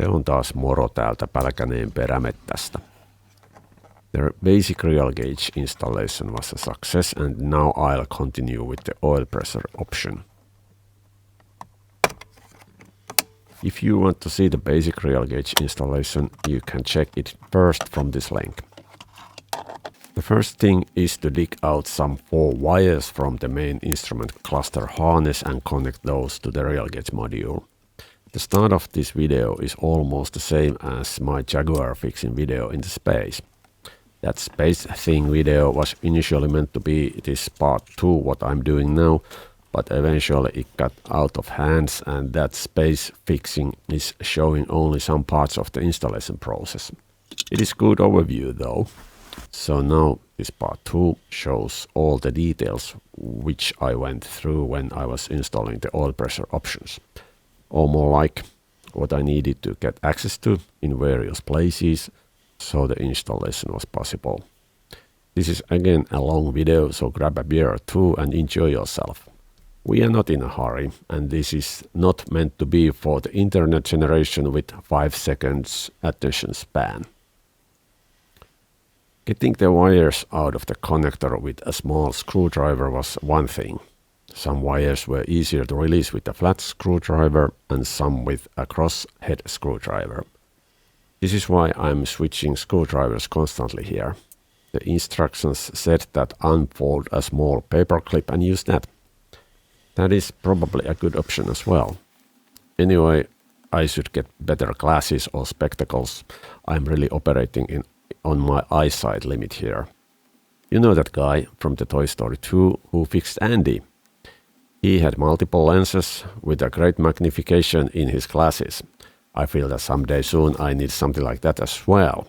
Se on taas moro täältä Pälkäneen perämettästä. The basic RealGauge installation was a success, and now I'll continue with the oil pressure option. If you want to see the basic RealGauge installation, you can check it first from this link. The first thing is to dig out some 4 wires from the main instrument cluster harness and connect those to the RealGauge module. The start of this video is almost the same as my Jaguar fixing video in the space. That space thing video was initially meant to be this part 2 what I'm doing now, but eventually it got out of hands and that space fixing is showing only some parts of the installation process. It is good overview though. So now this part 2 shows all the details which I went through when I was installing the oil pressure options. Or more like what I needed to get access to in various places, so the installation was possible. This is again a long video, so grab a beer or 2 and enjoy yourself. We are not in a hurry, and this is not meant to be for the internet generation with 5 seconds attention span. Getting the wires out of the connector with a small screwdriver was one thing. Some wires were easier to release with a flat screwdriver and some with a cross-head screwdriver. This is why I'm switching screwdrivers constantly here. The instructions said that unfold a small paper clip and use that. That is probably a good option as well. Anyway, I should get better glasses or spectacles. I'm really operating on my eyesight limit here. You know that guy from the Toy Story 2 who fixed Andy? He had multiple lenses with a great magnification in his glasses. I feel that someday soon I need something like that as well.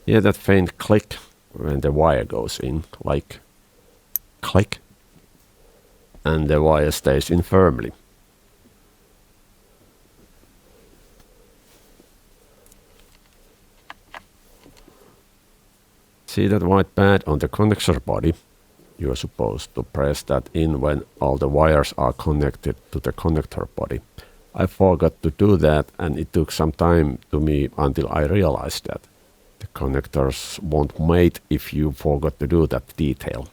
Yeah, that faint click when the wire goes in, like click, and the wire stays in firmly. See that white pad on the connector body? You are supposed to press that in when all the wires are connected to the connector body. I forgot to do that, and it took some time to me until I realized that. The connectors won't mate if you forgot to do that detail.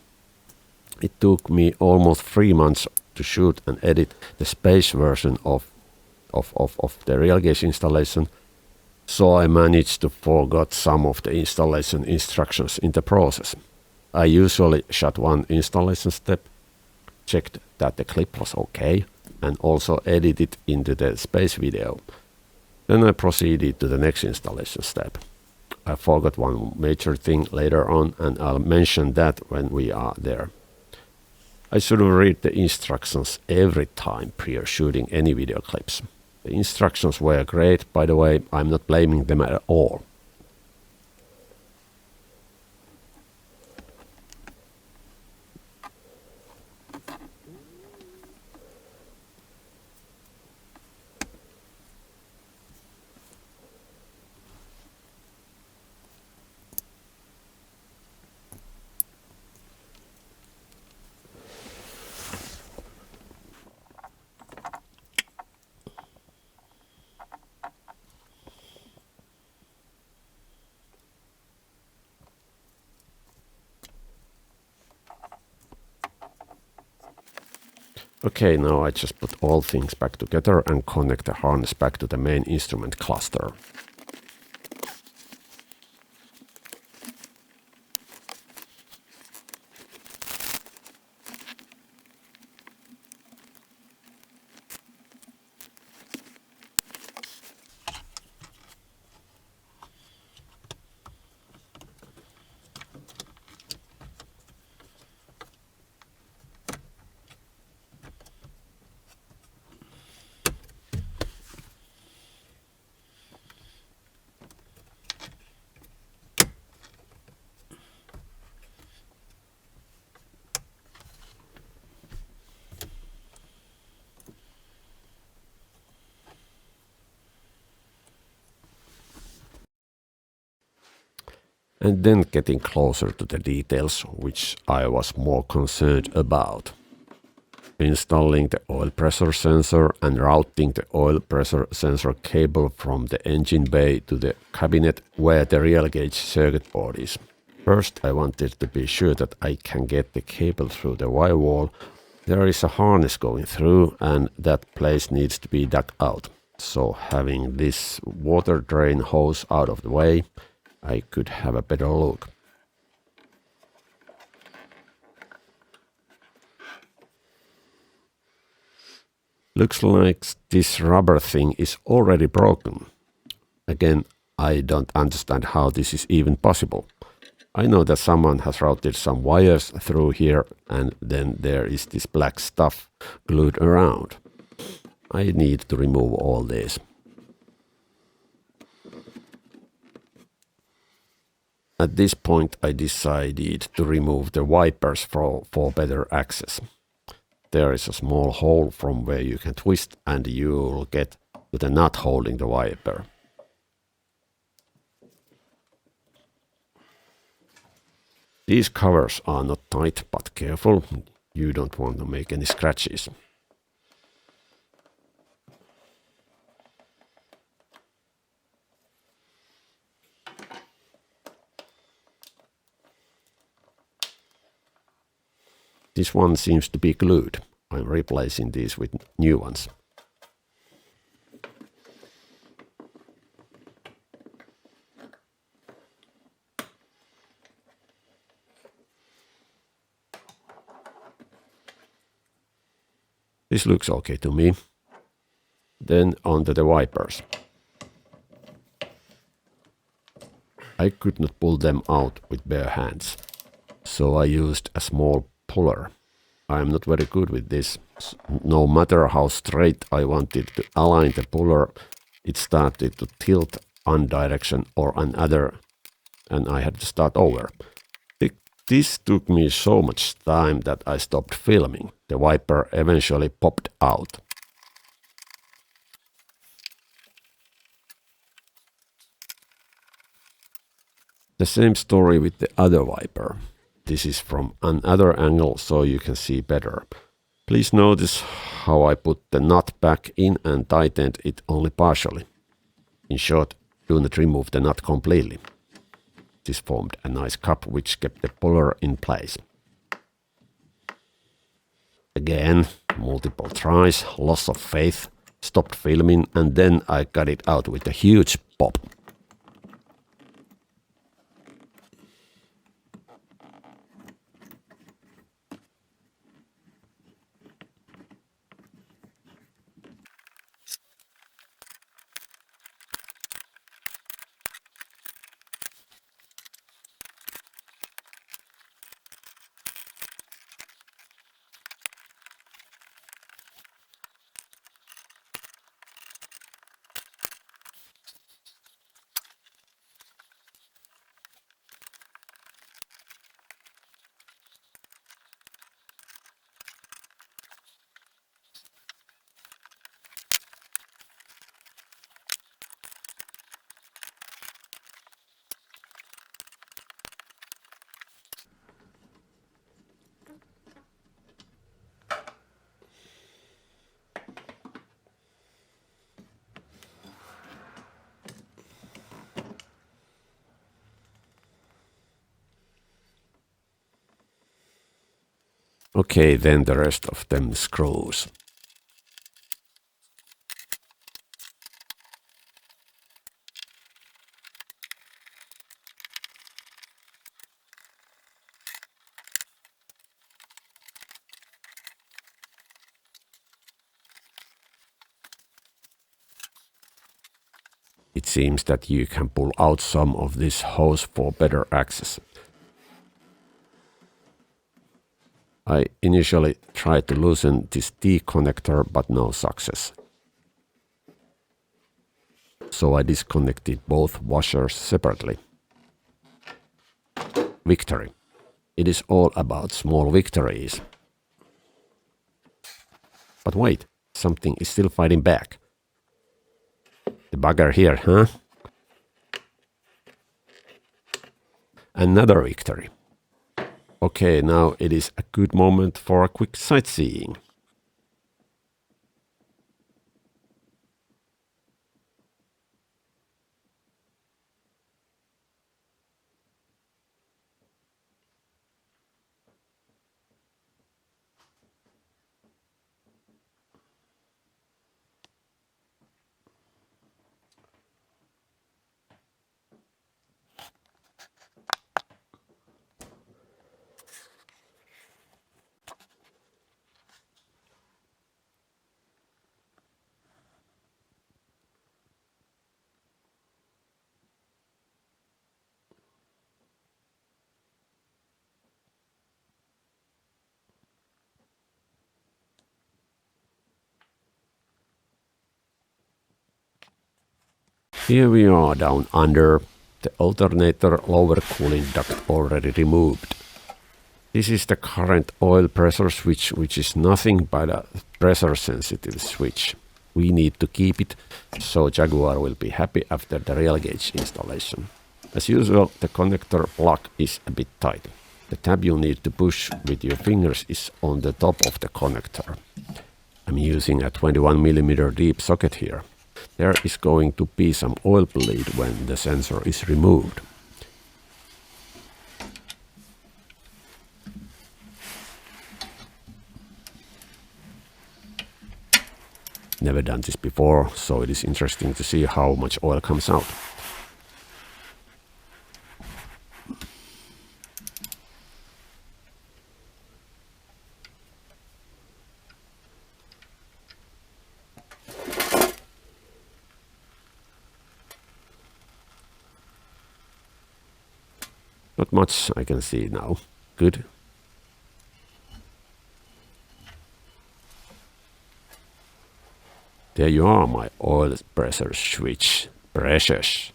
It took me almost 3 months to shoot and edit the space version of the RealGauge installation, so I managed to forget some of the installation instructions in the process. I usually shot one installation step, checked that the clip was okay, and also edited into the space video. Then I proceeded to the next installation step. I forgot one major thing later on, and I'll mention that when we are there. I should read the instructions every time prior shooting any video clips. The instructions were great, by the way. I'm not blaming them at all. Okay, now I just put all things back together and connect the harness back to the main instrument cluster. and then getting closer to the details, which I was more concerned about. Installing the oil pressure sensor and routing the oil pressure sensor cable from the engine bay to the cabinet where the RealGauge circuit board is. First, I wanted to be sure that I can get the cable through the firewall. There is a harness going through and that place needs to be dug out. So having this water drain hose out of the way, I could have a better look. Looks like this rubber thing is already broken. Again, I don't understand how this is even possible. I know that someone has routed some wires through here and then there is this black stuff glued around. I need to remove all this. At this point I decided to remove the wipers for better access. There is a small hole from where you can twist and you'll get to the nut holding the wiper. These covers are not tight, but careful, you don't want to make any scratches. This one seems to be glued. I'm replacing these with new ones. This looks okay to me. Then onto the wipers. I could not pull them out with bare hands, so I used a small puller. I am not very good with this. No matter how straight I wanted to align the puller, it started to tilt one direction or another, and I had to start over. This took me so much time that I stopped filming. The wiper eventually popped out. The same story with the other wiper. This is from another angle so you can see better. Please notice how I put the nut back in and tightened it only partially. In short, do not remove the nut completely. This formed a nice cup which kept the puller in place. Again, multiple tries, loss of faith, stopped filming, and then I got it out with a huge pop. Okay, then the rest of them screws. It seems that you can pull out some of this hose for better access. I initially tried to loosen this T connector, but no success. So I disconnected both washers separately. Victory. It is all about small victories. But wait, something is still fighting back. The bugger here, huh? Another victory. Okay, now it is a good moment for a quick sightseeing. Here we are down under the alternator lower cooling duct already removed. This is the current oil pressure switch, which is nothing but a pressure sensitive switch. We need to keep it, so Jaguar will be happy after the RealGauge installation. As usual, the connector plug is a bit tight. The tab you need to push with your fingers is on the top of the connector. I'm using a 21mm deep socket here. There is going to be some oil bleed when the sensor is removed. Never done this before, so it is interesting to see how much oil comes out. Not much I can see now. Good. There you are, my oil pressure switch. Precious.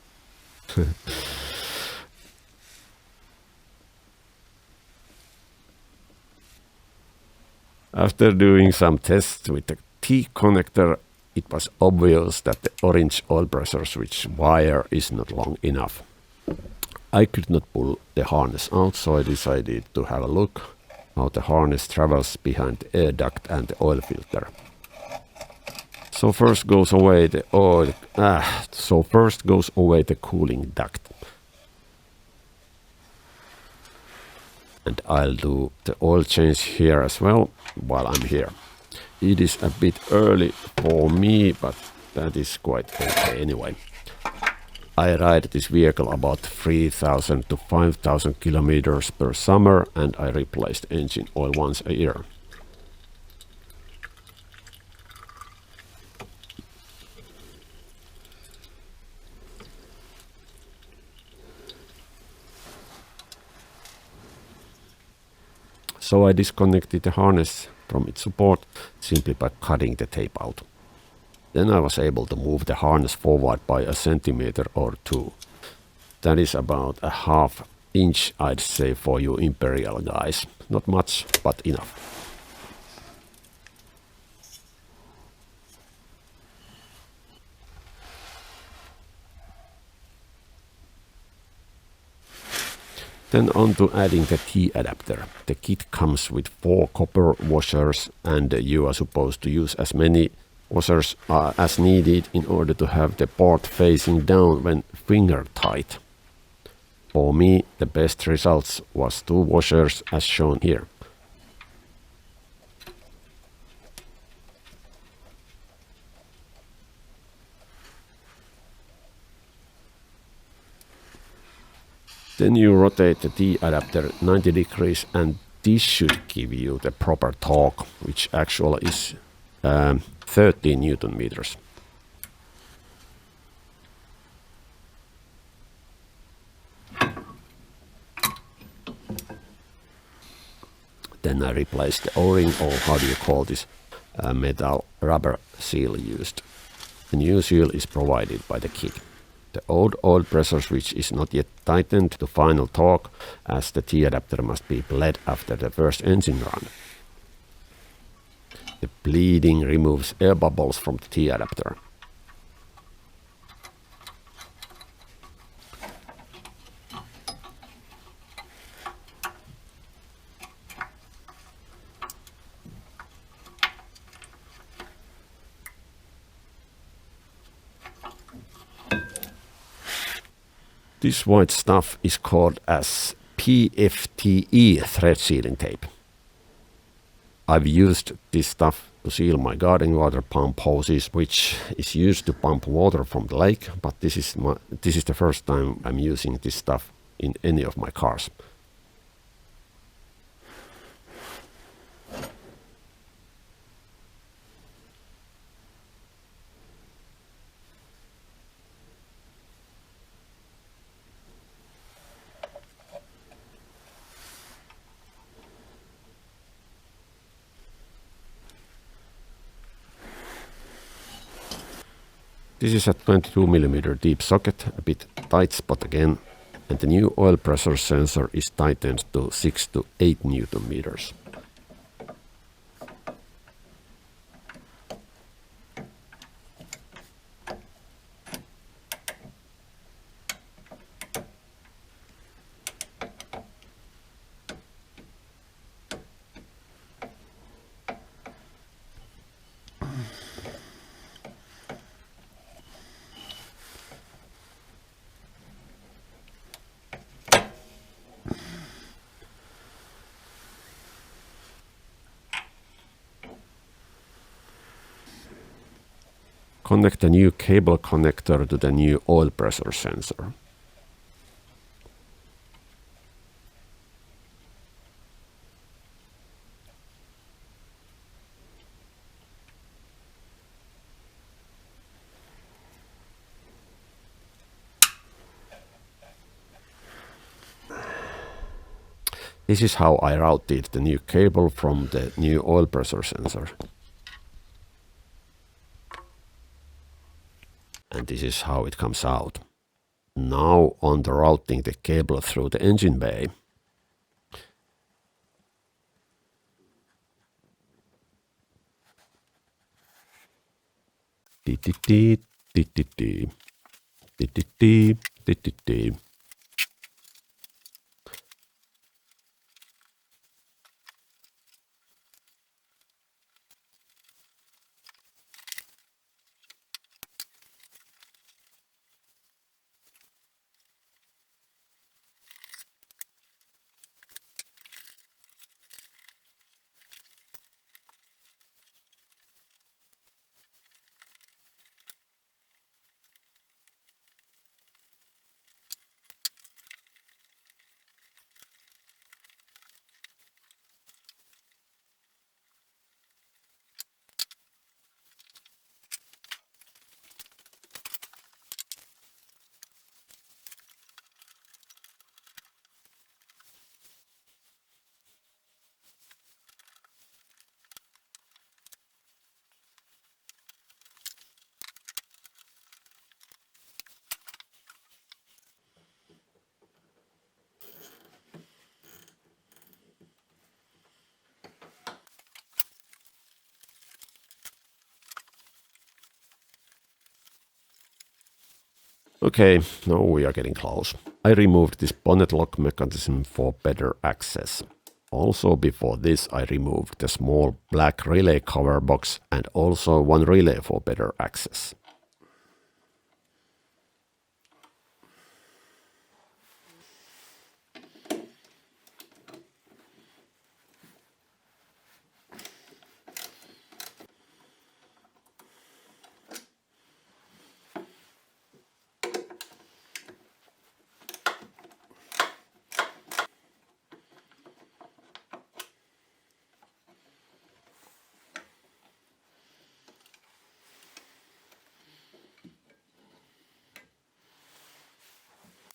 After doing some tests with the T connector, it was obvious that the orange oil pressure switch wire is not long enough. I could not pull the harness out, so I decided to have a look how the harness travels behind the air duct and the oil filter. So first goes away the cooling duct. And I'll do the oil change here as well while I'm here. It is a bit early for me, but that is quite okay anyway. I ride this vehicle about 3,000 to 5,000 kilometers per summer, and I replace the engine oil once a year. So I disconnected the harness from its support simply by cutting the tape out. Then I was able to move the harness forward by a centimeter or two. That is about a ½ inch, I'd say, for you imperial guys. Not much, but enough. Then on to adding the T adapter. The kit comes with 4 copper washers, and you are supposed to use as many washers as needed in order to have the part facing down when finger tight. For me, the best results was 2 washers as shown here. Then you rotate the T adapter 90 degrees, and this should give you the proper torque, which actually is 30 Newton meters. Then I replaced the O-ring, or how do you call this, metal rubber seal used. The new seal is provided by the kit. The old oil pressure switch is not yet tightened to final torque, as the T adapter must be bled after the first engine run. The bleeding removes air bubbles from the T adapter. This white stuff is called as PFTE thread sealing tape. I've used this stuff to seal my garden water pump hoses, which is used to pump water from the lake, but this is the first time I'm using this stuff in any of my cars. This is a 22mm deep socket, a bit tight spot again, and the new oil pressure sensor is tightened to 6 to 8 Newton meters. Connect the new cable connector to the new oil pressure sensor. This is how I routed the new cable from the new oil pressure sensor. And this is how it comes out. Now on to routing the cable through the engine bay. Okay, now we are getting close. I removed this bonnet lock mechanism for better access. Also before this I removed the small black relay cover box and also one relay for better access.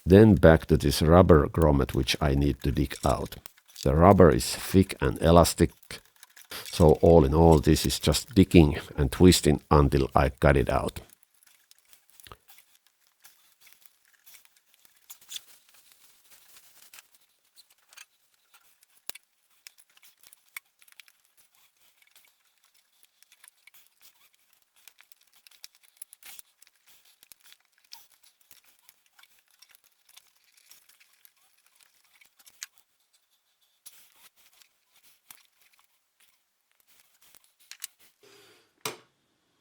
Then back to this rubber grommet which I need to dig out. The rubber is thick and elastic, so all in all this is just digging and twisting until I got it out.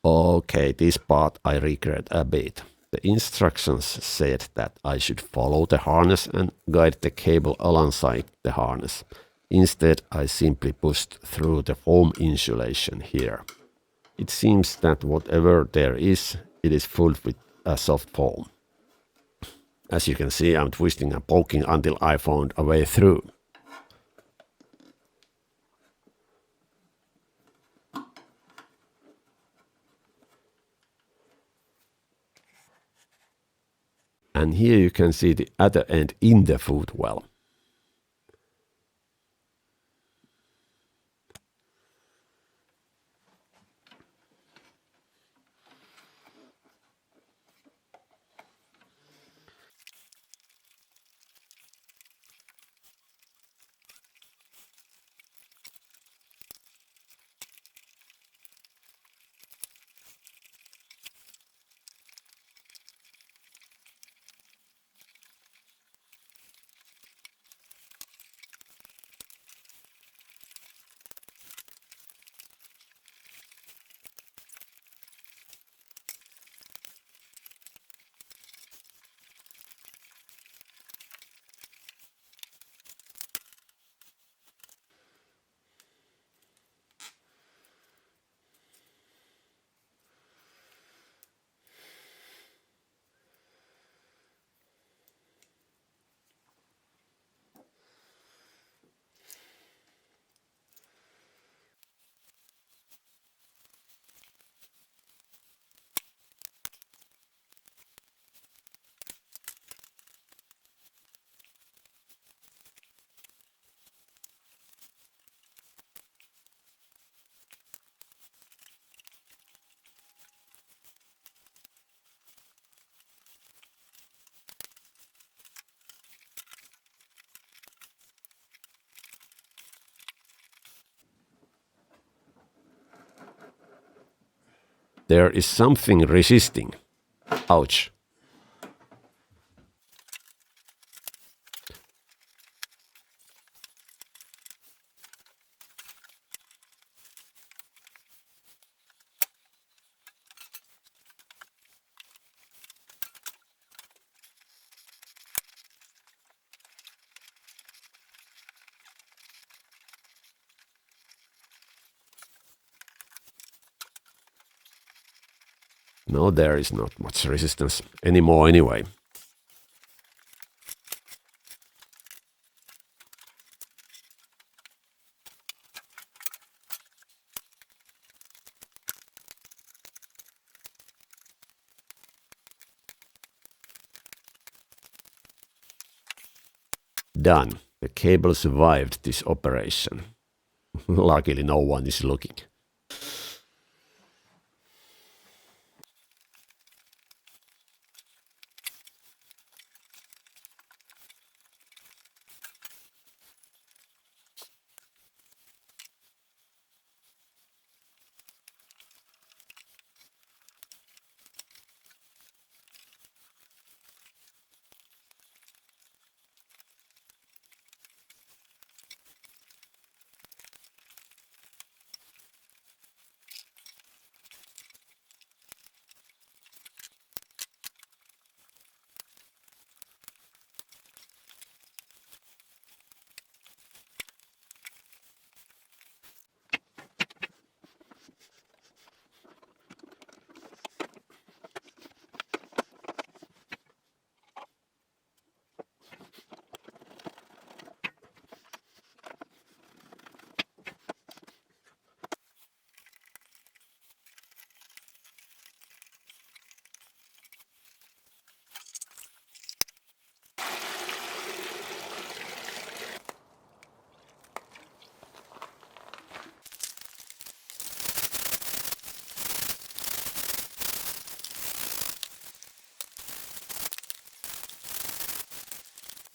Okay, this part I regret a bit. The instructions said that I should follow the harness and guide the cable alongside the harness. Instead, I simply pushed through the foam insulation here. It seems that whatever there is, it is filled with a soft foam. As you can see, I'm twisting and poking until I found a way through. And here you can see the other end in the footwell. There is something resisting. Ouch. No, there is not much resistance anymore anyway. Done. The cable survived this operation. Luckily, no one is looking.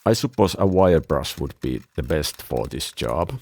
I suppose a wire brush would be the best for this job.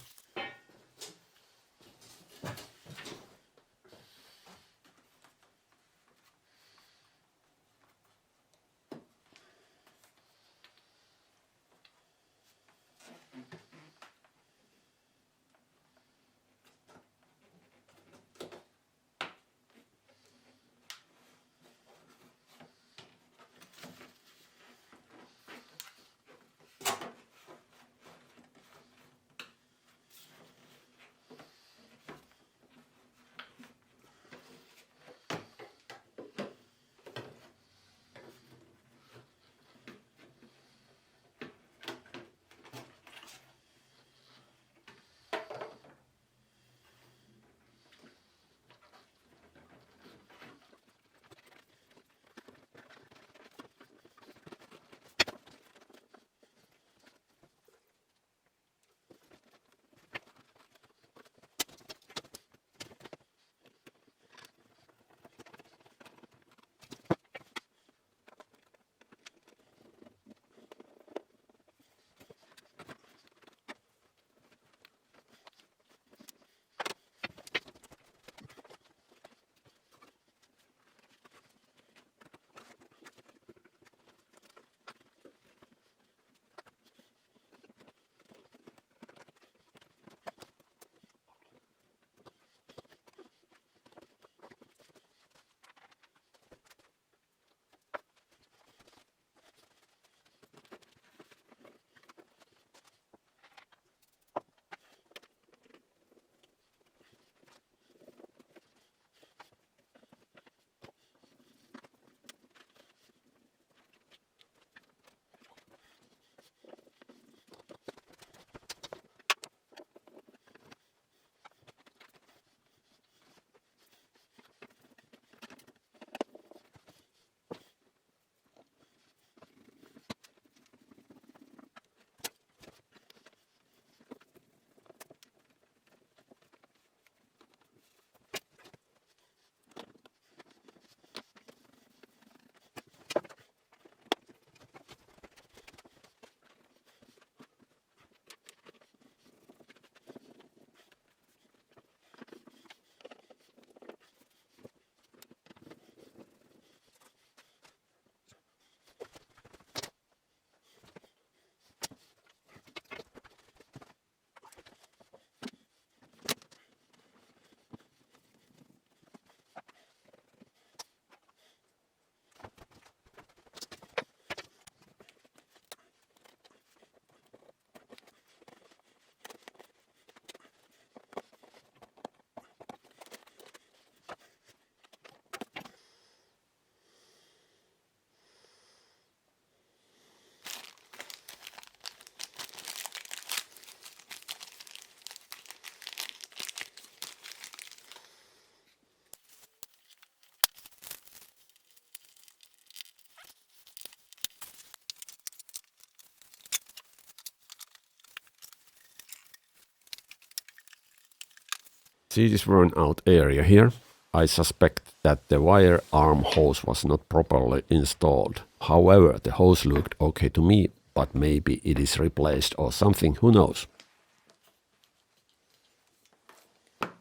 See this worn out area here? I suspect that the wire arm hose was not properly installed. However, the hose looked okay to me, but maybe it is replaced or something, who knows?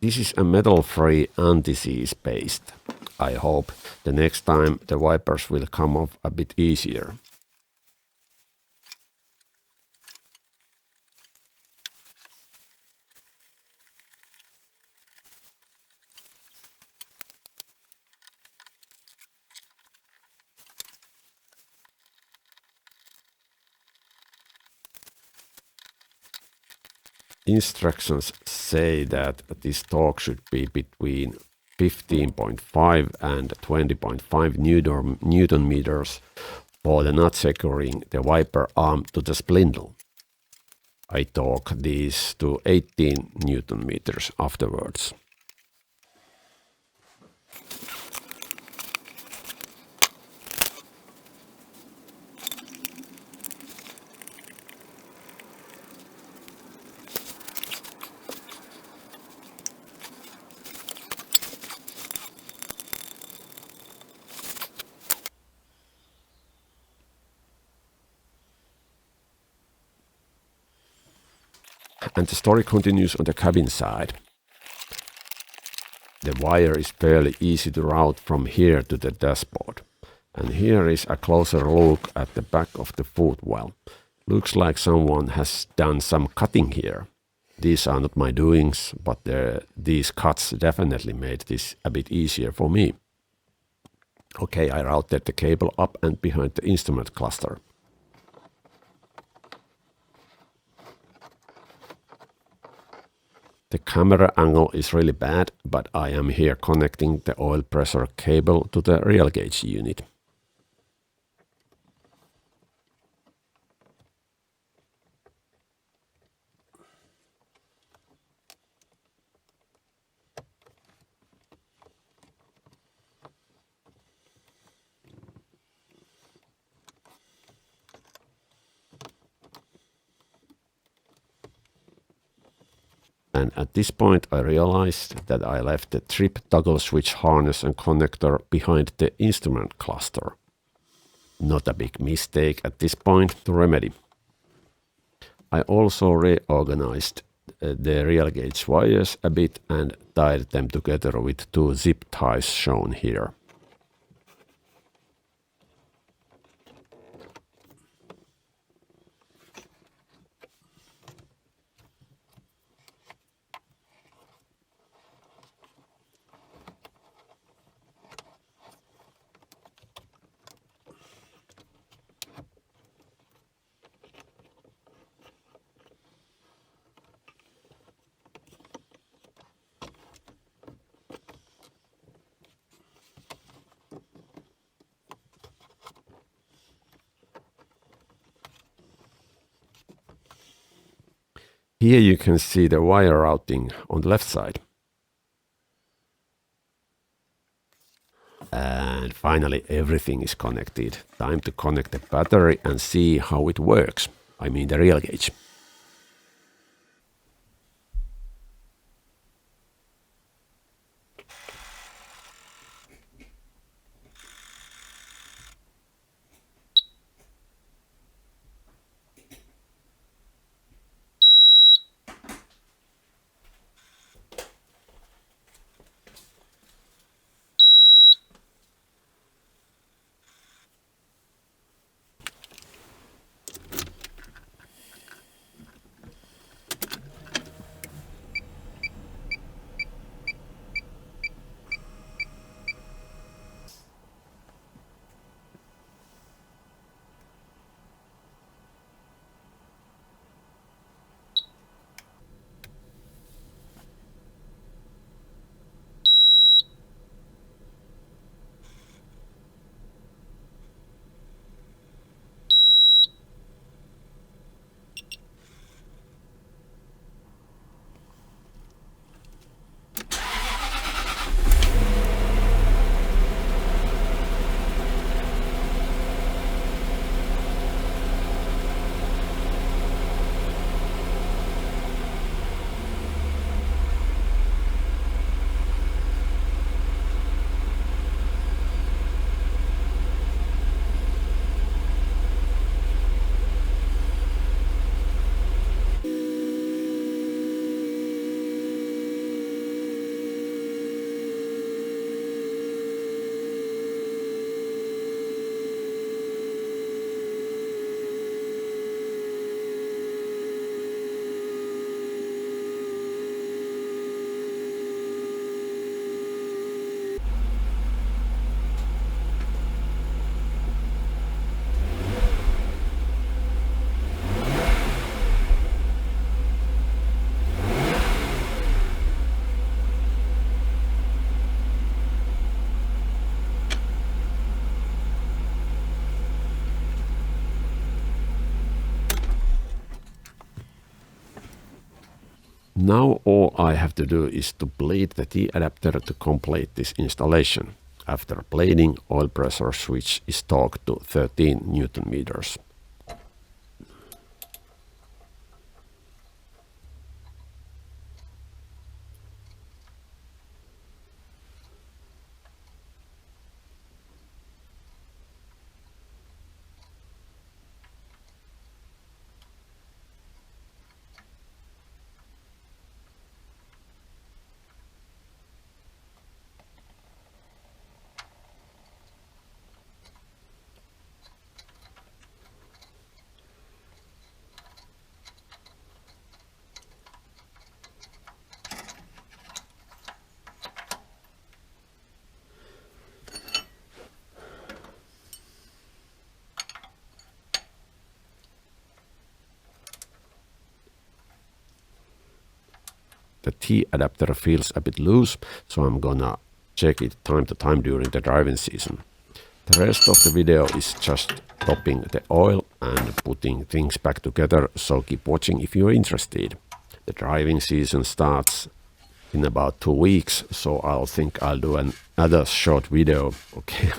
This is a metal-free anti-seize paste. I hope the next time the wipers will come off a bit easier. Instructions say that this torque should be between 15.5 and 20.5 Newton meters for the nut securing the wiper arm to the spindle. I torque these to 18 Newton meters afterwards. And the story continues on the cabin side. The wire is fairly easy to route from here to the dashboard. And here is a closer look at the back of the footwell. Looks like someone has done some cutting here. These are not my doings, but these cuts definitely made this a bit easier for me. Okay, I routed the cable up and behind the instrument cluster. The camera angle is really bad, but I am here connecting the oil pressure cable to the RealGauge unit. And at this point I realized that I left the trip toggle switch harness and connector behind the instrument cluster. Not a big mistake at this point to remedy. I also reorganized the RealGauge wires a bit and tied them together with two zip ties shown here. Here you can see the wire routing on the left side. And finally everything is connected. Time to connect the battery and see how it works. I mean the RealGauge. Now all I have to do is to bleed the T-adapter to complete this installation. After bleeding, oil pressure switch is torqued to 13 Newton meters. The T-adapter feels a bit loose, so I'm gonna check it time to time during the driving season. The rest of the video is just topping the oil and putting things back together, so keep watching if you're interested. The driving season starts in about 2 weeks, so I'll do another short video. Okay,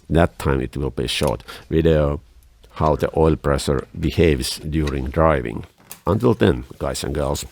that time it will be a short video how the oil pressure behaves during driving. Until then, guys and girls.